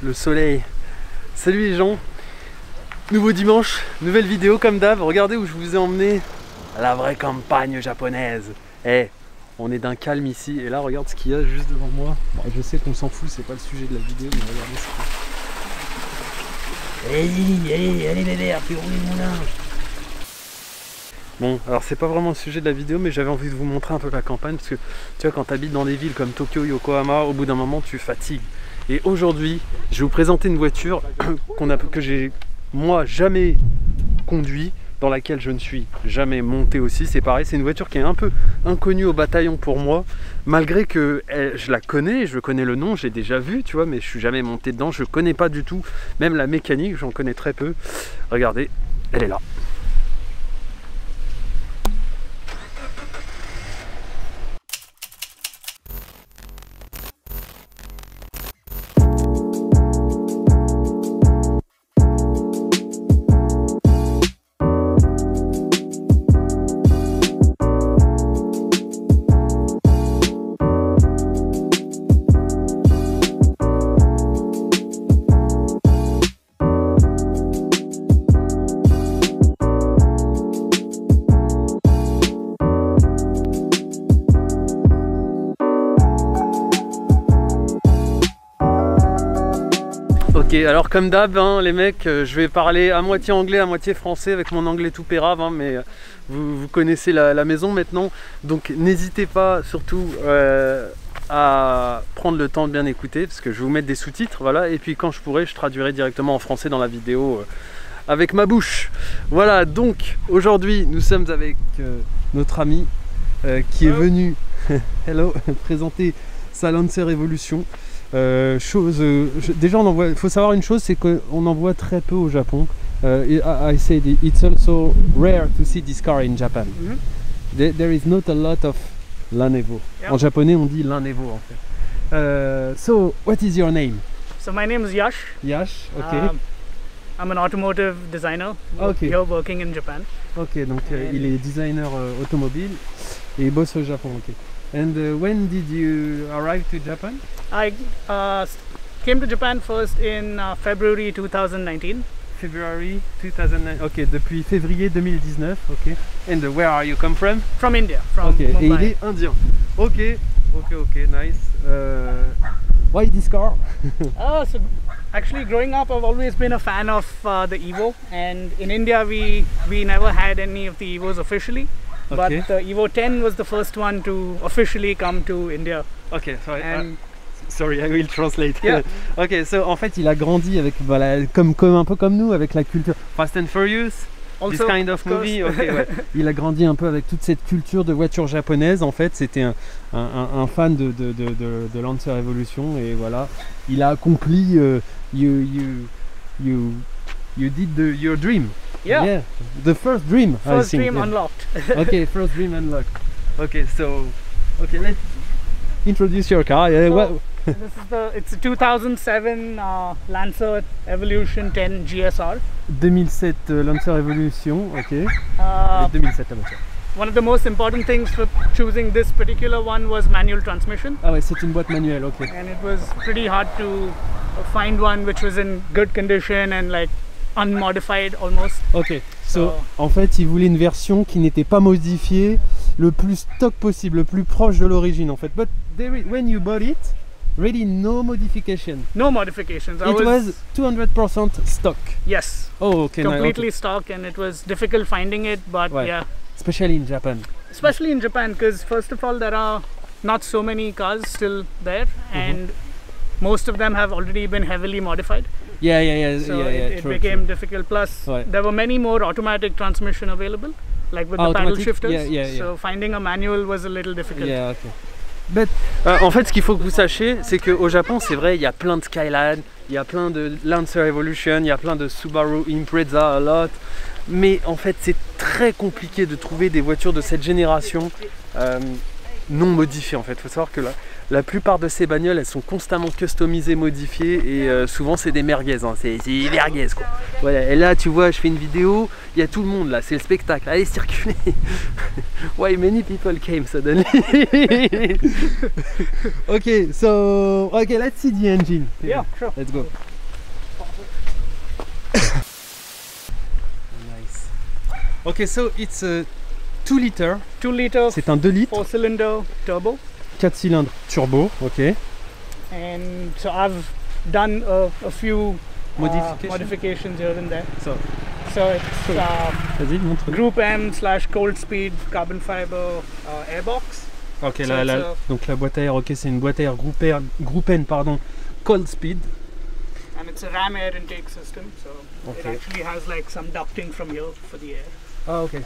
le soleil. Salut les gens, nouveau dimanche, nouvelle vidéo comme d'hab. Regardez où je vous ai emmené, la vraie campagne japonaise. On est d'un calme ici et là regarde ce qu'il y a juste devant moi. Bon, je sais qu'on s'en fout, c'est pas le sujet de la vidéo, mais regardez ce qu'il y a. Allez bébé, après rouler mon linge. Bon, alors c'est pas vraiment le sujet de la vidéo, mais j'avais envie de vous montrer un peu la campagne parce que tu vois, quand tu habites dans des villes comme Tokyo, Yokohama, au bout d'un moment tu fatigues. Et aujourd'hui, je vais vous présenter une voiture que j'ai moi jamais conduit, dans laquelle je ne suis jamais monté aussi. C'est pareil, c'est une voiture qui est un peu inconnue au bataillon pour moi, malgré que je la connais, je connais le nom, j'ai déjà vu, tu vois, mais je suis jamais monté dedans, je connais pas du tout, même la mécanique, j'en connais très peu. Regardez, elle est là. Ok, alors comme d'hab, hein, les mecs, je vais parler à moitié anglais, à moitié français, avec mon anglais tout pérave, hein, mais vous connaissez la maison maintenant, donc n'hésitez pas surtout à prendre le temps de bien écouter, parce que je vais vous mettre des sous-titres, voilà, et puis quand je pourrai, je traduirai directement en français dans la vidéo avec ma bouche. Voilà, donc aujourd'hui, nous sommes avec notre ami qui est venu hello, présenter sa Lancer Evolution. Déjà, il faut savoir une chose, c'est qu'on en voit très peu au Japon. I said it's also rare to see this car in Japan. There is not a lot of Lanevo. Yep. En japonais, on dit Lanevo en fait. So, what is your name? So my name is Yash. Yash, okay. I'm an automotive designer here working in Japan. Ok, donc il est designer automobile et il bosse au Japon. Okay. And when did you arrive to Japan? I came to Japan first in February 2019. February 2009. Ok, depuis février 2019. Ok. And where are you come from? From India. From Mumbai. Et il est indien. Ok, nice. Why this car? So actually, growing up, I've always been a fan of the Evo, and in India, we never had any of the Evos officially. But the Evo 10 was the first one to officially come to India. Ok, sorry. Sorry, I will translate. Yeah. Ok, so en fait, il a grandi avec, voilà, comme un peu comme nous, avec la culture Fast and Furious, this kind of movie. Okay, ouais. Il a grandi un peu avec toute cette culture de voiture japonaise. En fait, c'était un fan de Lancer Evolution et voilà, il a accompli. You did your dream. Yeah. The first dream. First dream unlocked. Okay, first dream unlocked. Okay, so let's introduce your car. Yeah. So, it's a 2007 Lancer Evolution 10 GSR. 2007 Lancer Evolution. Okay. 2007 la voiture. One of the most important things for choosing this particular one was manual transmission. Ah ouais, c'est une boîte manuelle. Okay. And it was pretty hard to find one which was in good condition and like unmodified almost. Ok, so en fait il voulait une version qui n'était pas modifiée, le plus stock possible, le plus proche de l'origine en fait. But when you bought it, really no modification. No modifications. It was 200% stock. Yes. Oh, okay. Completely stock, and it was difficult finding it, but yeah. Especially in Japan. Especially in Japan, because first of all there are not so many cars still there, and most of them have already been heavily modified. Yeah. So it became difficult. Plus, there were many more automatic transmission available, like with the paddle shifters. Yeah. So finding a manual was a little difficult. Yeah, okay. But, en fait, ce qu'il faut que vous sachiez, c'est qu'au Japon, c'est vrai, il y a plein de Skyline, il y a plein de Lancer Evolution, il y a plein de Subaru Impreza, a lot. Mais en fait, c'est très compliqué de trouver des voitures de cette génération non modifiées. En fait, il faut savoir que la plupart de ces bagnoles, elles sont constamment customisées, modifiées, et souvent c'est des merguez, hein. C'est des merguez quoi. Voilà. Et là, tu vois, je fais une vidéo, il y a tout le monde là, c'est le spectacle. Allez, circuler. Why many people came suddenly? Okay, so let's see the engine. Yeah, sure. Let's go. Nice. Okay, so it's a 2 liter. 2 liter. C'est un 2 litres. 4 cylinder turbo. 4 cylindres turbo, ok. And so I've done a few modifications here and there. So it's vas-y, montre. Group M / cold speed carbon fiber airbox. Ok, So donc la boîte à air, ok, c'est une boîte à air groupe N, pardon, cold speed. And it's a ram air intake system, so it actually has like some ducting from here for the air. Ah, ok.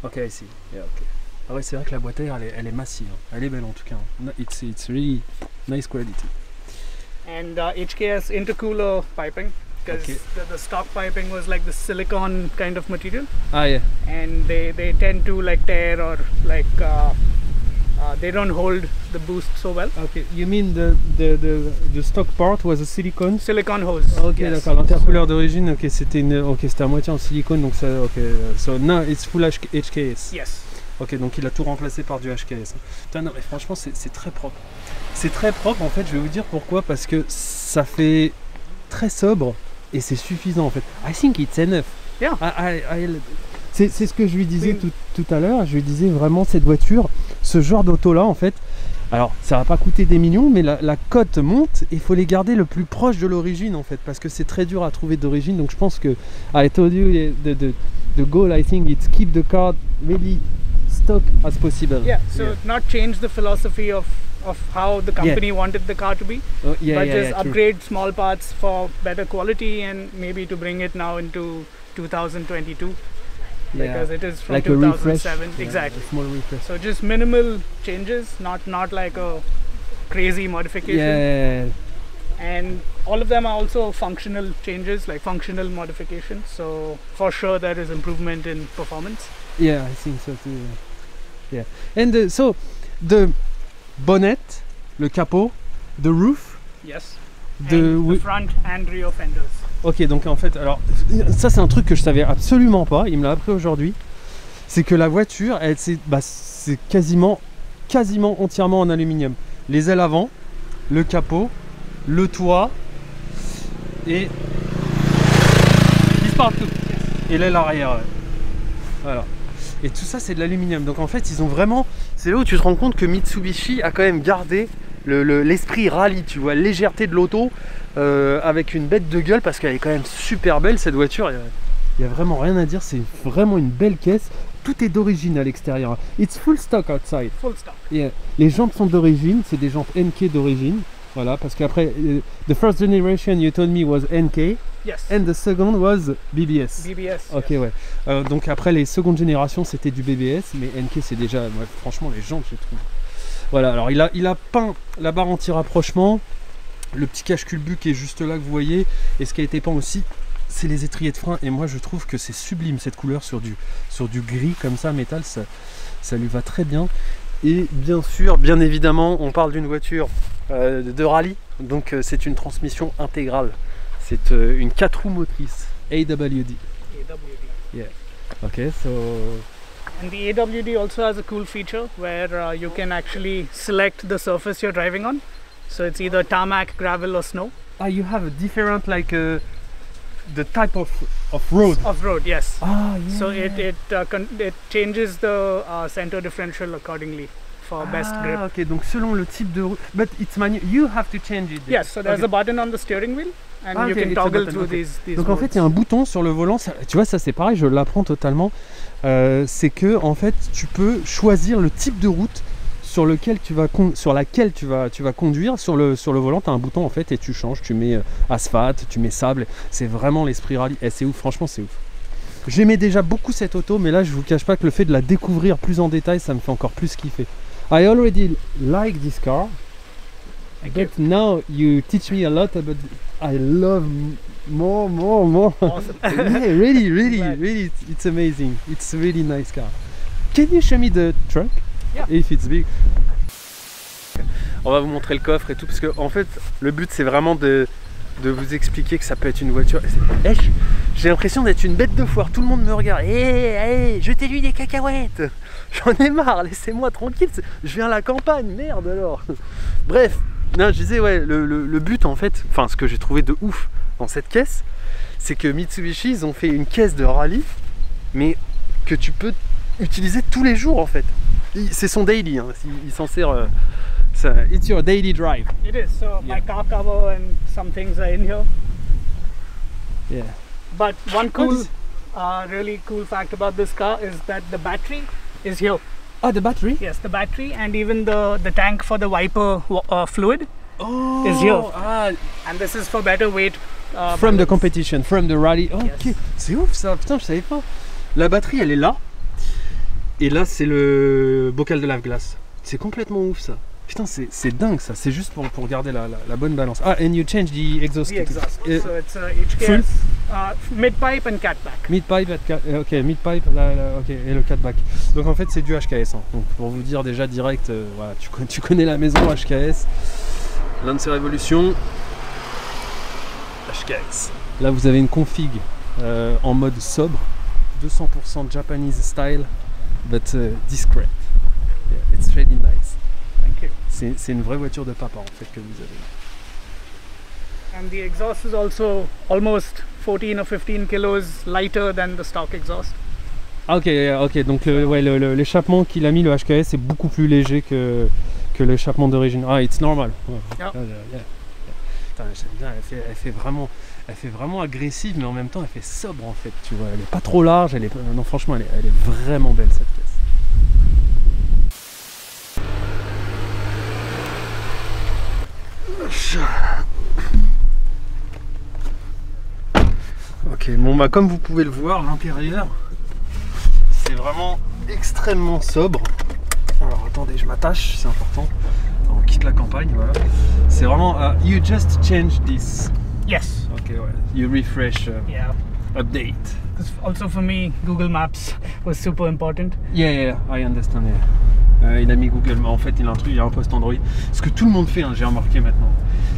Ok, I see. Yeah, ok. Ah ouais, c'est vrai que la boîte à air, elle est massive. Elle est belle en tout cas. It's really nice quality. And HKS intercooler piping, because the stock piping was like the silicone kind of material. Ah yeah. And they tend to like tear or like they don't hold the boost so well. Okay, you mean the stock part was a silicone? Silicone hose. Ok, yes. d'accord. L'intercouleur d'origine, ok, c'était à moitié en silicone, donc ça, ok. So now it's full HKS. Yes. Ok, donc il a tout remplacé par du HKS. Putain, non, mais franchement, c'est très propre. C'est très propre, en fait, je vais vous dire pourquoi, parce que ça fait très sobre et c'est suffisant, en fait. I think it's enough. Yeah. C'est ce que je lui disais tout à l'heure. Je lui disais vraiment, cette voiture, ce genre d'auto-là, en fait, alors ça va pas coûter des millions, mais la cote monte et il faut les garder le plus proche de l'origine, en fait, parce que c'est très dur à trouver d'origine. Donc je pense que, I told you, the goal, I think, it's keep the car really stock as possible. Yeah, so not change the philosophy of how the company wanted the car to be, but just upgrade small parts for better quality and maybe to bring it now into 2022 because it is from like 2007. A exactly. A small refresh. So just minimal changes, not like a crazy modification. Yeah. And all of them are also functional changes, like functional modifications. So for sure there is improvement in performance. Yeah, I think so too. Yeah. And so the bonnet, le capot, the roof. Yes. The front and rear fenders. Ok, donc en fait, alors ça c'est un truc que je savais absolument pas. Il me l'a appris aujourd'hui. C'est que la voiture, c'est quasiment entièrement en aluminium. Les ailes avant, le capot, le toit et partout. Et l'aile arrière. Ouais. Voilà. Et tout ça c'est de l'aluminium. Donc en fait ils ont vraiment... C'est là où tu te rends compte que Mitsubishi a quand même gardé l'esprit rallye, tu vois, légèreté de l'auto avec une bête de gueule parce qu'elle est quand même super belle cette voiture. Il n'y a vraiment rien à dire, c'est vraiment une belle caisse. Tout est d'origine à l'extérieur. It's full stock outside. Full stock. Yeah. Les jantes sont d'origine, c'est des jantes NK d'origine. Voilà, parce qu'après, the first generation you told me was NK. Yes. And the second was BBS. BBS. Ok, yes. Ouais. Donc après les secondes générations c'était du BBS, mais NK c'est déjà, ouais, franchement les jantes je trouve. Voilà, alors il a peint la barre anti-rapprochement, le petit cache-culbu qui est juste là que vous voyez, et ce qui a été peint aussi, c'est les étriers de frein, et moi je trouve que c'est sublime cette couleur sur du gris comme ça, métal, ça lui va très bien. Et bien sûr, bien évidemment, on parle d'une voiture de rallye, donc c'est une transmission intégrale. C'est une 4 roues motrices, AWD. Yeah. Okay, so... And the AWD also has a cool feature where you can actually select the surface you're driving on. So it's either tarmac, gravel or snow. Ah, you have a different like the type of road. Of road, yes. Ah, yeah. So it changes the center differential accordingly for best grip. Ah, ok, donc selon le type de route. But it's you have to change it. Yes, so there's a button on the steering wheel. And you can toggle through these donc en fait il y a un bouton sur le volant, ça, tu vois ça c'est pareil, je l'apprends totalement, c'est que en fait tu peux choisir le type de route sur laquelle tu vas conduire. Sur le volant tu as un bouton en fait et tu changes, tu mets asphalte, tu mets sable, c'est vraiment l'esprit rallye, et c'est ouf, franchement c'est ouf. J'aimais déjà beaucoup cette auto, mais là je vous cache pas que le fait de la découvrir plus en détail ça me fait encore plus kiffer. I already like this car. But now you teach me a lot about. I love more. Awesome. Yeah, really, it's amazing. It's a really nice car. Can you show me the trunk? Yeah. If it's big. On va vous montrer le coffre et tout, parce que en fait, le but c'est vraiment de vous expliquer que ça peut être une voiture. J'ai l'impression d'être une bête de foire. Tout le monde me regarde. Hey, jetez-lui des cacahuètes. J'en ai marre. Laissez-moi tranquille. Je viens à la campagne. Merde alors. Bref. Non, je disais, ouais, le but en fait, enfin ce que j'ai trouvé de ouf dans cette caisse, c'est que Mitsubishi, ils ont fait une caisse de rallye, mais que tu peux utiliser tous les jours en fait. C'est son daily, hein. Il s'en sert. It's your daily drive. It is. So my car cover and some things are in here. Yeah. But one cool, really cool fact about this car is that the battery is here. Oh, the battery? Yes, the battery and even the tank for the wiper fluid is here. And this is for better weight. From the competition, from the rally. Oh, Yes. ok, c'est ouf ça, putain, je savais pas. La batterie, elle est là. Et là, c'est le bocal de lave-glace. C'est complètement ouf ça. Putain, c'est dingue ça. C'est juste pour garder la bonne balance. Ah, and you change the exhaust. The exhaust. Uh, So it's HKS, mid-pipe and catback. Mid-pipe, ok, mid-pipe, ok, et le catback. Donc en fait, c'est du HKS. Hein. Donc pour vous dire déjà direct, voilà, tu connais la maison HKS. Lancer Evolution. HKS. Là, vous avez une config en mode sobre, 200% Japanese style, but discreet. Yeah, it's really nice. Thank you. C'est une vraie voiture de papa en fait que vous avez. And the exhaust is also almost 14 or 15 kilos lighter than the stock exhaust. Ah, ok, ok, donc l'échappement qu'il a mis, le HKS, est beaucoup plus léger que l'échappement d'origine. Ah, it's normal. Ouais. Yeah. Putain, j'aime bien, elle fait vraiment agressive, mais en même temps elle fait sobre en fait, tu vois. Elle est pas trop large, non franchement elle est vraiment belle cette caisse. Ok, bon bah comme vous pouvez le voir, l'intérieur c'est vraiment extrêmement sobre. Alors attendez, je m'attache, c'est important. On quitte la campagne, voilà. C'est vraiment you just change this. Yes. Ok, ouais. You refresh, Yeah. update. Because also for me, Google Maps was super important. Yeah, I understand. Yeah. Il a mis Google, mais en fait il a un post Android. Ce que tout le monde fait, hein, j'ai remarqué maintenant.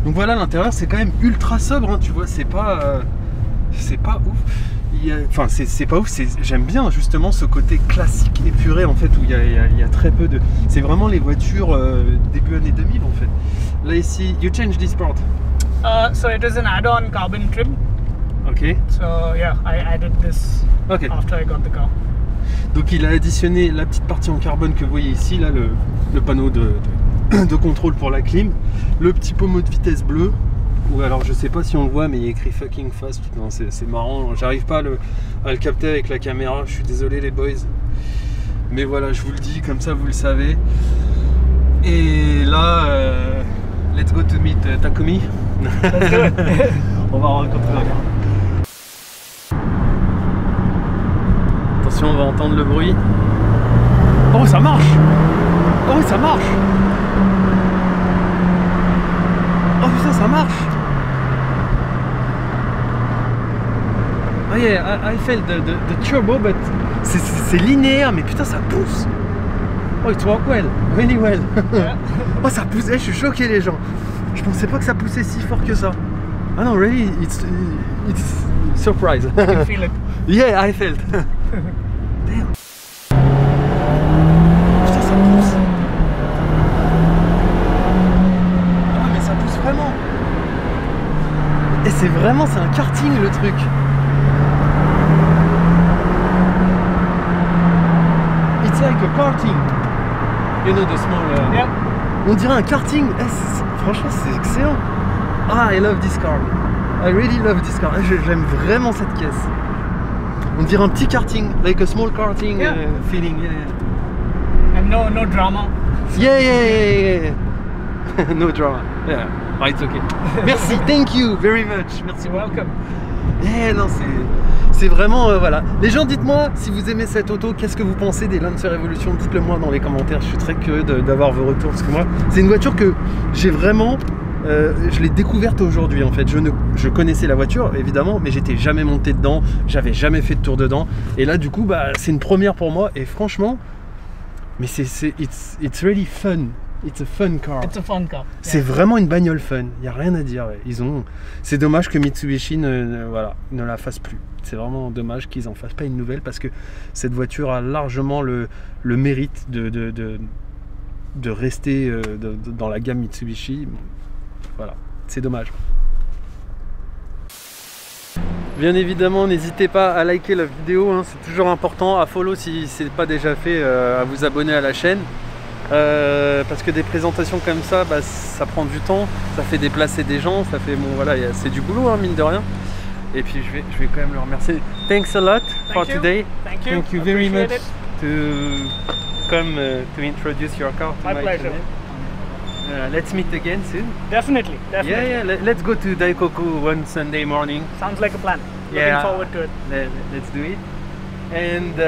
Donc voilà, l'intérieur c'est quand même ultra sobre, hein, tu vois, c'est pas ouf. Enfin, c'est pas ouf, j'aime bien justement ce côté classique épuré en fait, où il y a très peu de. C'est vraiment les voitures début années 2000 en fait. Là ici, you change this part. So it is an add-on carbon trim. Ok. So yeah, I added this after I got the car. Donc il a additionné la petite partie en carbone que vous voyez ici, là le panneau de contrôle pour la clim, le petit pommeau de vitesse bleu, ou alors je sais pas si on le voit mais il y a écrit fucking fast, c'est marrant, j'arrive pas à le capter avec la caméra, je suis désolé les boys. Mais voilà, je vous le dis, comme ça vous le savez. Et là, let's go to meet Takumi. Let's do it. On va rencontrer la gare. Attention, on va entendre le bruit. Oh, ça marche! Oh, ça marche! Oh putain, ça marche! Oh yeah, I felt the turbo, but c'est linéaire, mais putain, ça pousse! Oh, it works well, really well. Oh, ça pousse, je suis choqué les gens. Je pensais pas que ça poussait si fort que ça. Ah non, really, it's surprise. You can feel it. Yeah, I felt. Damn. Putain, ça pousse. Ah, mais ça pousse vraiment. Et c'est un karting le truc. It's like a karting. You know the small. Yeah. On dirait un karting. Franchement, c'est excellent. Ah, I love this car. I really love this car. J'aime vraiment cette caisse. On dirait un petit karting, like a small karting feeling. Yeah. And no drama. Yeah. No drama. Yeah. Oh, it's okay. Merci. Thank you very much. Merci. You're welcome. Yeah, non, c'est vraiment voilà. Les gens, dites-moi si vous aimez cette auto, qu'est-ce que vous pensez des Lancer Evolution? Dites-le moi dans les commentaires. Je suis très curieux d'avoir vos retours parce que moi, c'est une voiture que j'ai vraiment. Je l'ai découverte aujourd'hui en fait. Je connaissais la voiture évidemment, mais j'étais jamais monté dedans, j'avais jamais fait de tour dedans. Et là du coup, bah, c'est une première pour moi. Et franchement, mais it's really fun. It's a fun car. It's a fun car. C'est vraiment une bagnole fun. Il y a rien à dire. Ouais. C'est dommage que Mitsubishi ne la fasse plus. C'est vraiment dommage qu'ils en fassent pas une nouvelle parce que cette voiture a largement le mérite de rester dans la gamme Mitsubishi. Voilà, c'est dommage. Bien évidemment, n'hésitez pas à liker la vidéo, hein, c'est toujours important, à follow si ce n'est pas déjà fait, à vous abonner à la chaîne. Parce que des présentations comme ça, bah, ça prend du temps, ça fait déplacer des gens, ça fait bon voilà, c'est du boulot, hein, mine de rien. Et puis je vais quand même le remercier. Thanks a lot for today. Thank you very much to come to introduce your car to my pleasure. Let's meet again soon. Definitely. Yeah, let's go to Daikoku one Sunday morning. Sounds like a plan. Yeah, looking forward to it. Let's do it. And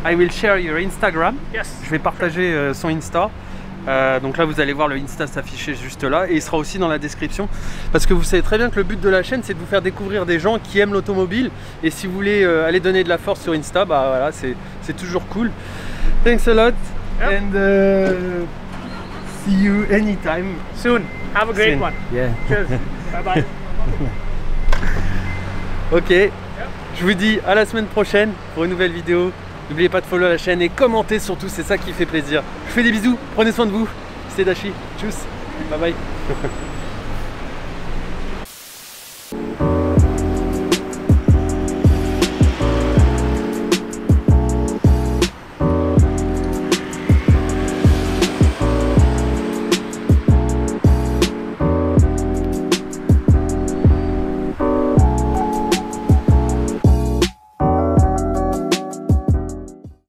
I will share your Instagram. Yes. Je vais partager son Insta. Donc là vous allez voir le Insta s'afficher juste là et il sera aussi dans la description parce que vous savez très bien que le but de la chaîne c'est de vous faire découvrir des gens qui aiment l'automobile et si vous voulez aller donner de la force sur Insta, bah voilà, c'est toujours cool. Thanks a lot. Yep. And see you anytime Soon. Have a great soon. one. Yeah. Cheers. Bye bye. Ok, je vous dis à la semaine prochaine pour une nouvelle vidéo. N'oubliez pas de follow la chaîne et commenter surtout, c'est ça qui fait plaisir. Je vous fais des bisous, prenez soin de vous. C'était Dashi, tchuss, bye bye.